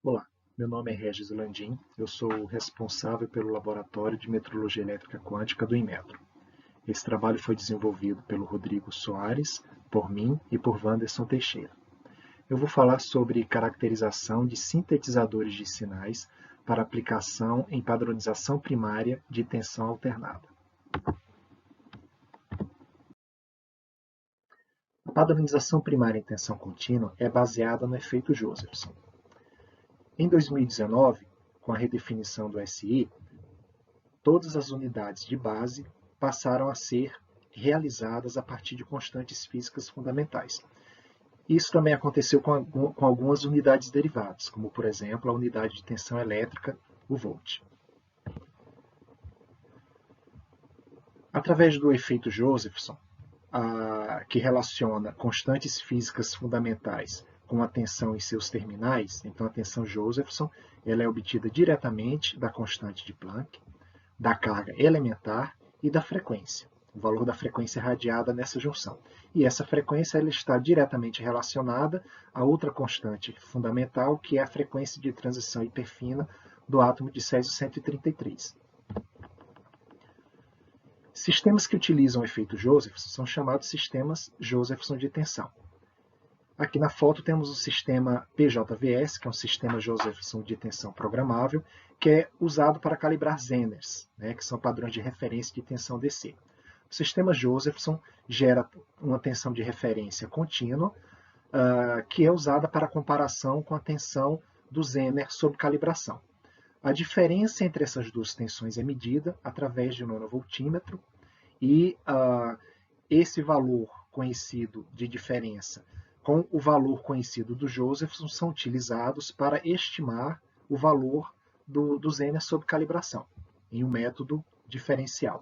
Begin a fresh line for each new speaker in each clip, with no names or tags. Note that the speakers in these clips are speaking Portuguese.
Olá, meu nome é Regis Landim, eu sou o responsável pelo Laboratório de Metrologia Elétrica Quântica do Inmetro. Esse trabalho foi desenvolvido pelo Rodrigo Soares, por mim e por Wanderson Teixeira. Eu vou falar sobre caracterização de sintetizadores de sinais para aplicação em padronização primária de tensão alternada. A padronização primária em tensão contínua é baseada no efeito Josephson. Em 2019, com a redefinição do SI, todas as unidades de base passaram a ser realizadas a partir de constantes físicas fundamentais. Isso também aconteceu com algumas unidades derivadas, como, por exemplo, a unidade de tensão elétrica, o volt. Através do efeito Josephson, que relaciona constantes físicas fundamentais com a tensão em seus terminais, então a tensão Josephson ela é obtida diretamente da constante de Planck, da carga elementar e da frequência, o valor da frequência radiada nessa junção. E essa frequência ela está diretamente relacionada a outra constante fundamental, que é a frequência de transição hiperfina do átomo de Césio 133. Sistemas que utilizam o efeito Josephson são chamados sistemas Josephson de tensão. Aqui na foto temos o sistema PJVS, que é um sistema Josephson de tensão programável, que é usado para calibrar Zenners, que são padrões de referência de tensão DC. O sistema Josephson gera uma tensão de referência contínua, que é usada para comparação com a tensão do Zenner sob calibração. A diferença entre essas duas tensões é medida através de um nanovoltímetro e esse valor conhecido de diferença com o valor conhecido do Josephson são utilizados para estimar o valor do Zener sob calibração, em um método diferencial.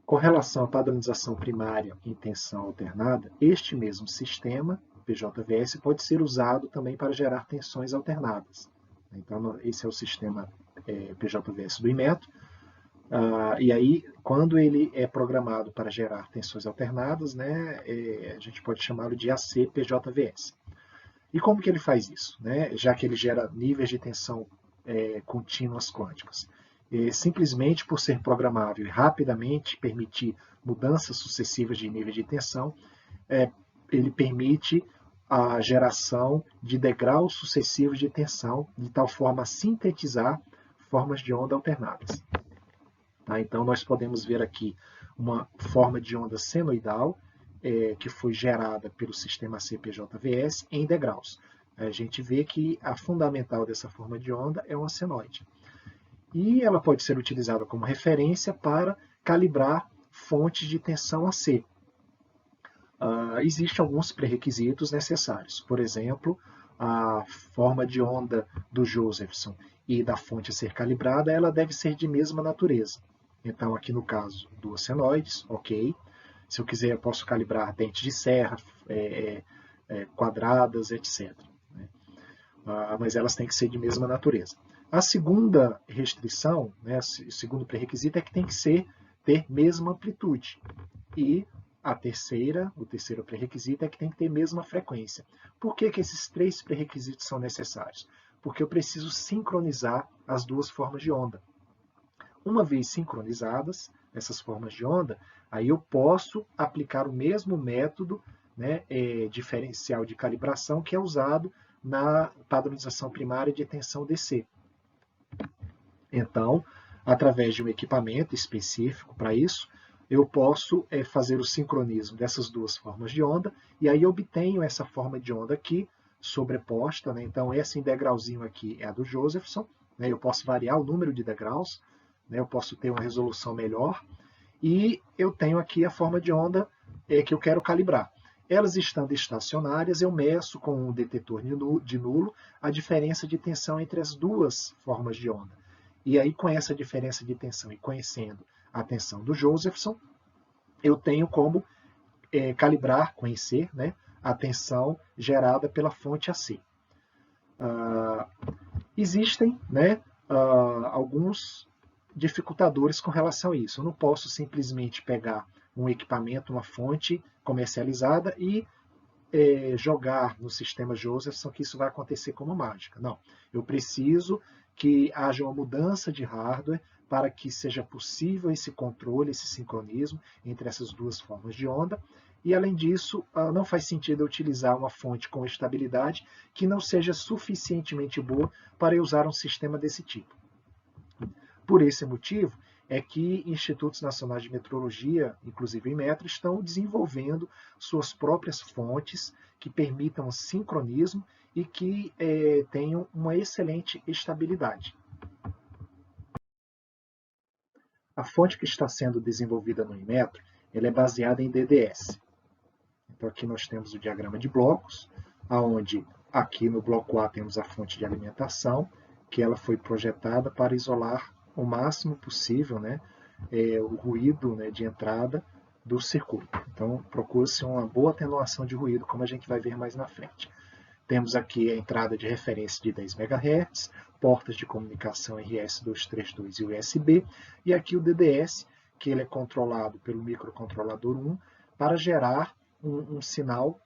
Com relação à padronização primária em tensão alternada, este mesmo sistema, PJVS, pode ser usado também para gerar tensões alternadas. Então, esse é o sistema PJVS do Inmetro. E aí, quando ele é programado para gerar tensões alternadas, a gente pode chamá-lo de AC-PJVS. E como que ele faz isso? Já que ele gera níveis de tensão contínuas quânticas. Simplesmente por ser programável e rapidamente permitir mudanças sucessivas de nível de tensão, ele permite a geração de degraus sucessivos de tensão, de tal forma a sintetizar formas de onda alternadas. Então, nós podemos ver aqui uma forma de onda senoidal que foi gerada pelo sistema CPJVS em degraus. A gente vê que a fundamental dessa forma de onda é uma senoide. E ela pode ser utilizada como referência para calibrar fontes de tensão AC. Existem alguns pré-requisitos necessários. Por exemplo, a forma de onda do Josephson e da fonte a ser calibrada, ela deve ser de mesma natureza. Então, aqui no caso, duas senoides, ok. Se eu quiser, eu posso calibrar dentes de serra, quadradas, etc. Mas elas têm que ser de mesma natureza. A segunda restrição, o segundo pré-requisito é que tem que ter mesma amplitude. E o terceiro pré-requisito é que tem que ter mesma frequência. Por que esses três pré-requisitos são necessários? Porque eu preciso sincronizar as duas formas de onda. Uma vez sincronizadas essas formas de onda, aí eu posso aplicar o mesmo método diferencial de calibração que é usado na padronização primária de tensão DC. Então, através de um equipamento específico para isso, eu posso fazer o sincronismo dessas duas formas de onda, e aí eu obtenho essa forma de onda aqui, sobreposta. Então, esse degrauzinho aqui é a do Josephson. Eu posso variar o número de degraus, eu posso ter uma resolução melhor, e eu tenho aqui a forma de onda que eu quero calibrar. Elas estando estacionárias, eu meço com um detetor de nulo a diferença de tensão entre as duas formas de onda. E aí, com essa diferença de tensão e conhecendo a tensão do Josephson, eu tenho como conhecer a tensão gerada pela fonte AC. Existem alguns dificultadores com relação a isso. Eu não posso simplesmente pegar um equipamento, uma fonte comercializada e jogar no sistema Josephson que isso vai acontecer como mágica. Não, eu preciso que haja uma mudança de hardware para que seja possível esse controle, esse sincronismo entre essas duas formas de onda. E, além disso, não faz sentido eu utilizar uma fonte com estabilidade que não seja suficientemente boa para eu usar um sistema desse tipo. Por esse motivo, é que institutos nacionais de metrologia, inclusive o Inmetro, estão desenvolvendo suas próprias fontes que permitam sincronismo e que tenham uma excelente estabilidade. A fonte que está sendo desenvolvida no Inmetro, ela é baseada em DDS. Então aqui nós temos o diagrama de blocos, onde aqui no bloco A temos a fonte de alimentação, que ela foi projetada para isolar o máximo possível, né, o ruído, né, de entrada do circuito. Então procura-se uma boa atenuação de ruído, como a gente vai ver mais na frente. Temos aqui a entrada de referência de 10 MHz, portas de comunicação RS-232 e USB, e aqui o DDS, que ele é controlado pelo microcontrolador 1, para gerar um sinal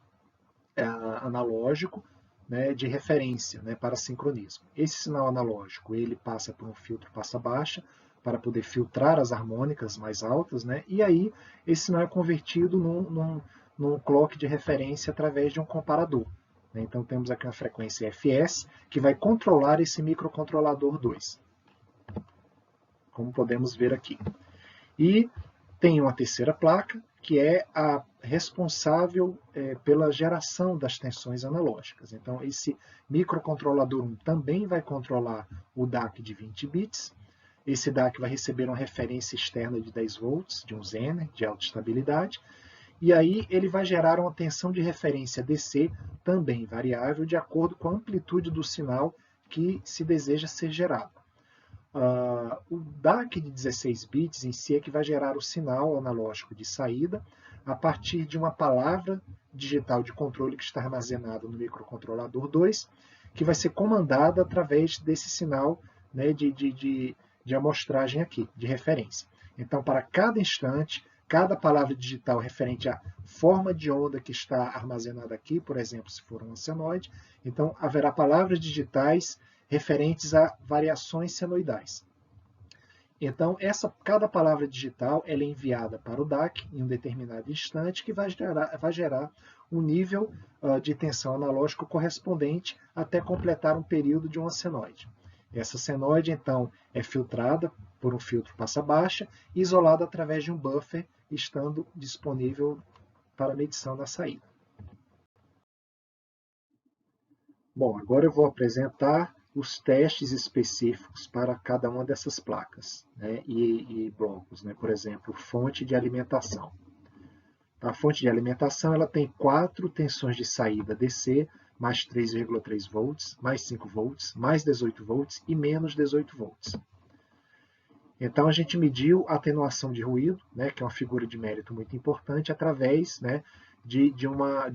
analógico, né, de referência, né, para sincronismo. Esse sinal analógico ele passa por um filtro passa-baixa para poder filtrar as harmônicas mais altas, né, e aí esse sinal é convertido num clock de referência através de um comparador. Né. Então temos aqui uma frequência FS que vai controlar esse microcontrolador 2, como podemos ver aqui. E tem uma terceira placa, que é a responsável pela geração das tensões analógicas. Então, esse microcontrolador 1 também vai controlar o DAC de 20 bits. Esse DAC vai receber uma referência externa de 10 volts, de um Zener, de alta estabilidade. E aí ele vai gerar uma tensão de referência DC, também variável, de acordo com a amplitude do sinal que se deseja ser gerado. O DAC de 16 bits em si é que vai gerar o sinal analógico de saída a partir de uma palavra digital de controle que está armazenada no microcontrolador 2, que vai ser comandada através desse sinal, né, de amostragem aqui, de referência. Então, para cada instante, cada palavra digital referente à forma de onda que está armazenada aqui, por exemplo, se for um senoide, então haverá palavras digitais referentes a variações senoidais. Então, cada palavra digital ela é enviada para o DAC em um determinado instante, que vai gerar um nível de tensão analógico correspondente até completar um período de uma senoide. Essa senoide, então, é filtrada por um filtro passa-baixa e isolada através de um buffer, estando disponível para medição na saída. Bom, agora eu vou apresentar os testes específicos para cada uma dessas placas, né, e blocos, né, por exemplo, fonte de alimentação. A fonte de alimentação ela tem 4 tensões de saída DC, mais 3,3 volts, mais 5 volts, mais 18 volts e menos 18 volts. Então a gente mediu a atenuação de ruído, né, que é uma figura de mérito muito importante, através, né, de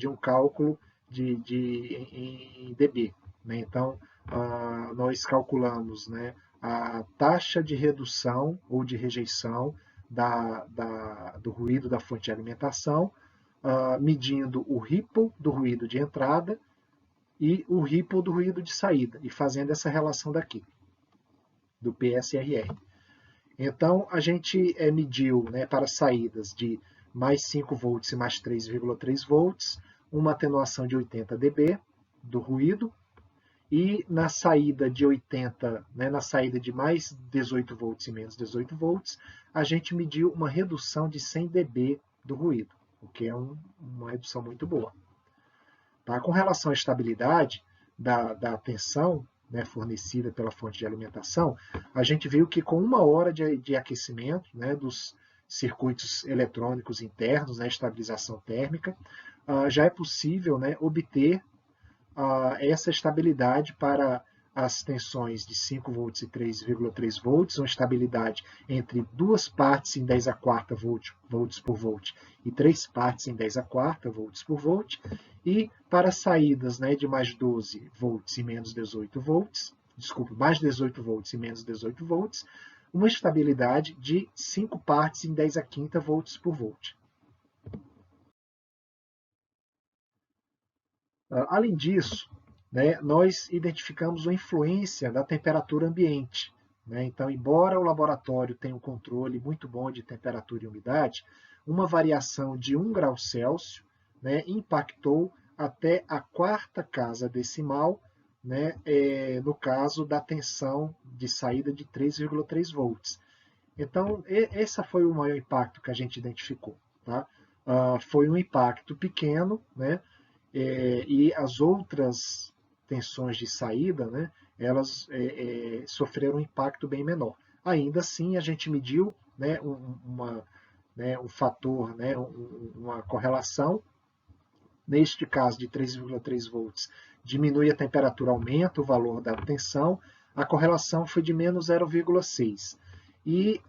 um cálculo em dB. Né? Então, nós calculamos, né, a taxa de redução ou de rejeição do ruído da fonte de alimentação, medindo o ripple do ruído de entrada e o ripple do ruído de saída, e fazendo essa relação daqui, do PSRR. Então, a gente mediu, né, para saídas de mais 5 volts e mais 3,3 volts, uma atenuação de 80 dB do ruído, e na saída de 80, né, na saída de mais 18 volts e menos 18 volts, a gente mediu uma redução de 100 dB do ruído, o que é uma redução muito boa. Tá? Com relação à estabilidade da tensão, né, fornecida pela fonte de alimentação, a gente viu que com 1 hora de aquecimento, né, dos circuitos eletrônicos internos, né, estabilização térmica, já é possível, né, obter essa estabilidade para as tensões de 5 volts e 3,3 volts, uma estabilidade entre 2 partes em 10 a quarta volts por volt e 3 partes em 10 a quarta volts por volt, e para saídas, né, de mais 12 volts e menos 18 volts, mais 18 volts e menos 18 volts, uma estabilidade de 5 partes em 10 a quinta volts por volt. Além disso, né, nós identificamos uma influência da temperatura ambiente. Né? Então, embora o laboratório tenha um controle muito bom de temperatura e umidade, uma variação de 1 grau Celsius, né, impactou até a quarta casa decimal, né, no caso da tensão de saída de 3,3 volts. Então, esse foi o maior impacto que a gente identificou. Tá? Foi um impacto pequeno, né? E as outras tensões de saída, né, elas sofreram um impacto bem menor. Ainda assim, a gente mediu, né, um fator, né, uma correlação, neste caso de 3,3 volts, diminui a temperatura, aumenta o valor da tensão, a correlação foi de menos 0,6. E,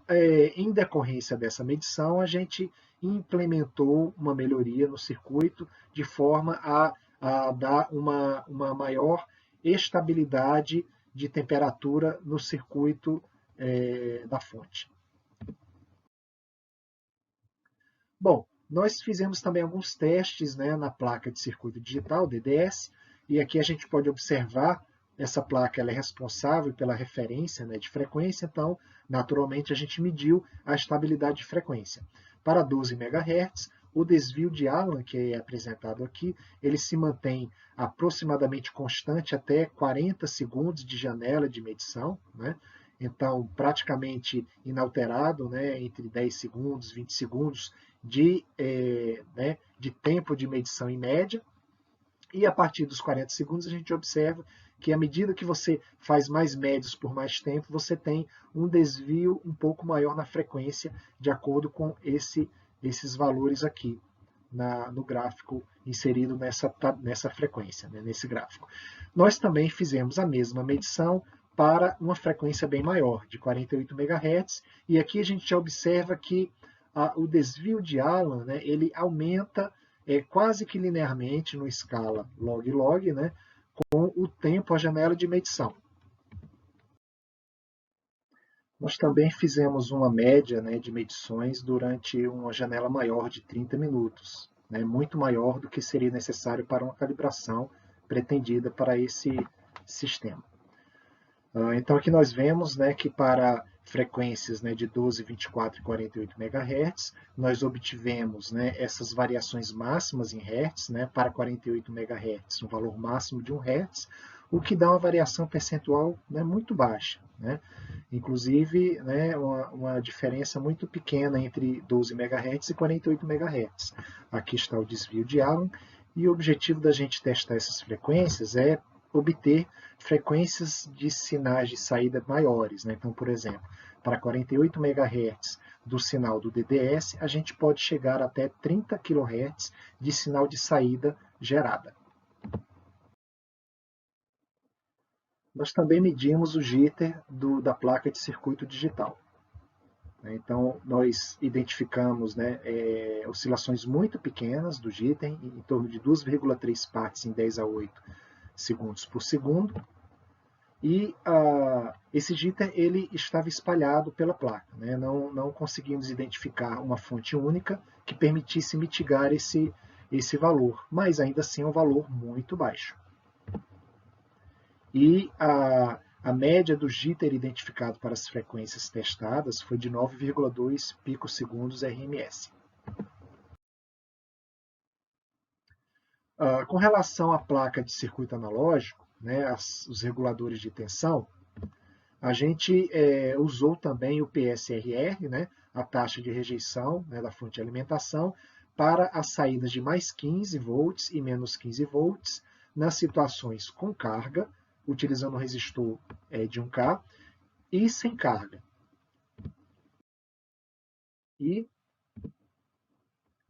em decorrência dessa medição, a gente implementou uma melhoria no circuito de forma a dar uma maior estabilidade de temperatura no circuito da fonte. Bom, nós fizemos também alguns testes, né, na placa de circuito digital, DDS, e aqui a gente pode observar, essa placa ela é responsável pela referência, né, de frequência, então, naturalmente, a gente mediu a estabilidade de frequência. Para 12 MHz, o desvio de Allen, que é apresentado aqui, ele se mantém aproximadamente constante até 40 segundos de janela de medição, né? Então, praticamente inalterado, né, entre 10 segundos, 20 segundos, de tempo de medição em média, e a partir dos 40 segundos a gente observa que à medida que você faz mais médios por mais tempo, você tem um desvio um pouco maior na frequência, de acordo com esses valores aqui no gráfico inserido nessa frequência, né, nesse gráfico. Nós também fizemos a mesma medição para uma frequência bem maior, de 48 MHz, e aqui a gente já observa que o desvio de Allen, né, ele aumenta quase que linearmente no escala log-log, né, com o tempo, a janela de medição. Nós também fizemos uma média, né, de medições durante uma janela maior de 30 minutos, né, muito maior do que seria necessário para uma calibração pretendida para esse sistema. Então aqui nós vemos, né, que para frequências, né, de 12, 24 e 48 MHz, nós obtivemos, né, essas variações máximas em Hz, né, para 48 MHz, um valor máximo de 1 Hz, o que dá uma variação percentual, né, muito baixa. Né? Inclusive, né, uma diferença muito pequena entre 12 MHz e 48 MHz. Aqui está o desvio de Allen, e o objetivo da gente testar essas frequências é obter frequências de sinais de saída maiores. Né? Então, por exemplo, para 48 MHz do sinal do DDS, a gente pode chegar até 30 kHz de sinal de saída gerada. Nós também medimos o jitter da placa de circuito digital. Então, nós identificamos, né, oscilações muito pequenas do jitter, em torno de 2,3 partes em 10 a 8 segundos por segundo, e esse jitter ele estava espalhado pela placa. Né? Não conseguimos identificar uma fonte única que permitisse mitigar esse valor, mas ainda assim é um valor muito baixo. E a média do jitter identificado para as frequências testadas foi de 9,2 picosegundos RMS. Com relação à placa de circuito analógico, né, os reguladores de tensão, a gente usou também o PSRR, né, a taxa de rejeição, né, da fonte de alimentação, para as saídas de mais 15 volts e menos 15 volts, nas situações com carga, utilizando um resistor de 1K, e sem carga. E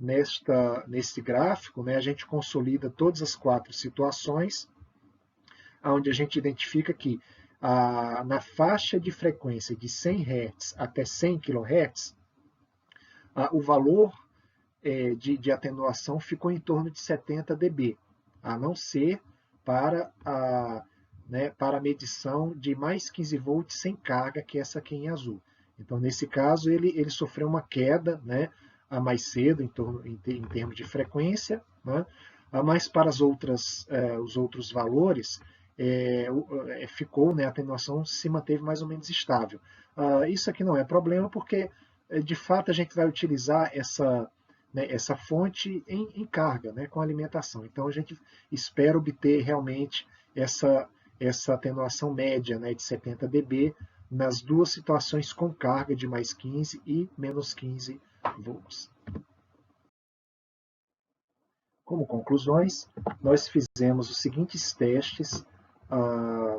nesse gráfico, né, a gente consolida todas as 4 situações, onde a gente identifica que na faixa de frequência de 100 Hz até 100 kHz, o valor de atenuação ficou em torno de 70 dB, a não ser para a medição de mais 15 volts sem carga, que é essa aqui em azul. Então, nesse caso, ele sofreu uma queda, né, mais cedo em termos de frequência, né, Mas para os outros valores, ficou, né, a atenuação se manteve mais ou menos estável. Isso aqui não é problema, porque de fato a gente vai utilizar essa fonte em carga, né, com alimentação. Então a gente espera obter realmente essa atenuação média, né, de 70 dB nas duas situações com carga de mais 15 e menos 15 volts. Como conclusões, nós fizemos os seguintes testes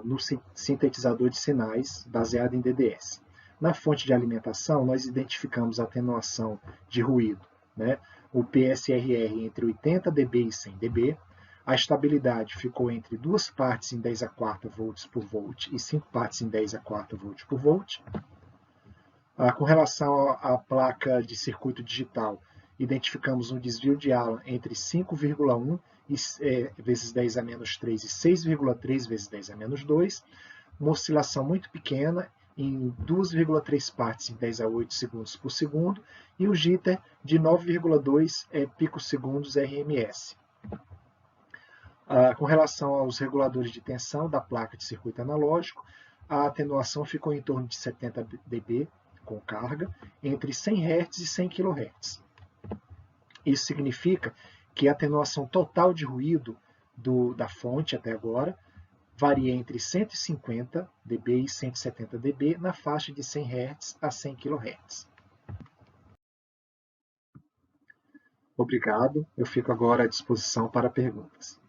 no sintetizador de sinais baseado em DDS. Na fonte de alimentação, nós identificamos a atenuação de ruído, né? O PSRR entre 80 dB e 100 dB. A estabilidade ficou entre 2 partes em 10 a quarta volts por volt e 5 partes em 10 a quarta volt por volt. Com relação à placa de circuito digital, identificamos um desvio de Allen entre 5,1 vezes 10 a menos 3 e 6,3 vezes 10 a menos 2, uma oscilação muito pequena em 2,3 partes em 10 a 8 segundos por segundo e o jitter de 9,2 picosegundos RMS. Com relação aos reguladores de tensão da placa de circuito analógico, a atenuação ficou em torno de 70 dB com carga, entre 100 Hz e 100 kHz. Isso significa que a atenuação total de ruído da fonte até agora varia entre 150 dB e 170 dB na faixa de 100 Hz a 100 kHz. Obrigado, eu fico agora à disposição para perguntas.